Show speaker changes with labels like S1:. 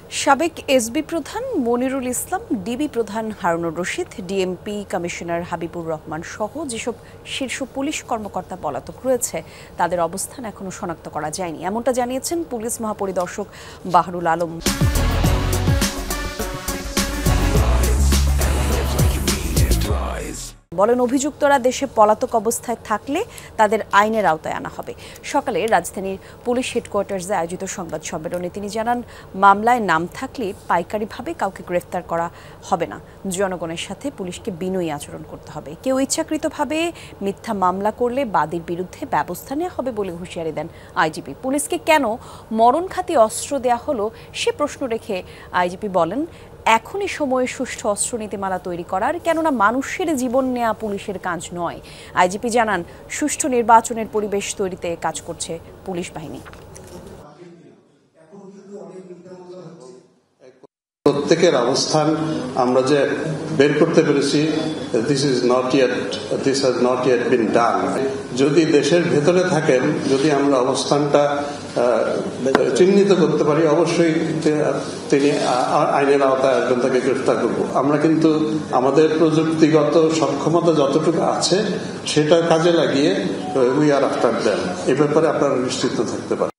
S1: সাবেক এসবি প্রধান মনিরুল ইসলাম, ডিবি প্রধান হারুনুর রশিদ, ডিএমপি কমিশনার হাবিবুর রহমান সহ যেসব শীর্ষ পুলিশ কর্মকর্তা পলাতক রয়েছে তাদের অবস্থান এখনো শনাক্ত করা যায়নি, এমনটা জানিয়েছেন পুলিশ মহাপরিদর্শক বাহরুল আলম। বলেন, অভিযুক্তরা দেশে পলাতক অবস্থায় থাকলে তাদের আইনের আওতায় আনা হবে। সকালে রাজধানীর পুলিশ হেডকোয়ার্টার্সে আয়োজিত সংবাদ সম্মেলনে তিনি জানান, মামলায় নাম থাকলে পাইকারিভাবে কাউকে গ্রেফতার করা হবে না। জনগণের সাথে পুলিশকে বিনয়ী আচরণ করতে হবে। কেউ ইচ্ছাকৃতভাবে মিথ্যা মামলা করলে বাদীর বিরুদ্ধে ব্যবস্থা নেওয়া হবে বলে হুঁশিয়ারি দেন আইজিপি। পুলিশকে কেন মরণঘাতী অস্ত্র দেয়া হলো সে প্রশ্ন রেখে আইজিপি বলেন, এখনই সময়ে সুষ্ঠু অস্ত্র নীতিমালা তৈরি করার, কেননা মানুষের জীবন নেওয়া পুলিশের কাজ নয়। আইজিপি জানান, সুষ্ঠু নির্বাচনের পরিবেশ তৈরিতে কাজ করছে পুলিশ বাহিনী।
S2: প্রত্যেকের অবস্থান আমরা যে বের করতে পেরেছি, this has not yet been done. যদি দেশের ভেতরে থাকেন, যদি আমরা অবস্থানটা চিহ্নিত করতে পারি, অবশ্যই তিনি আইনের আওতায় আসবেন, তাকে গ্রেফতার করব। আমরা কিন্তু আমাদের প্রযুক্তিগত সক্ষমতা যতটুকু আছে সেটা কাজে লাগিয়ে উই আর আফটার দেম। এ ব্যাপারে আপনারা নিশ্চিত থাকতে পারেন।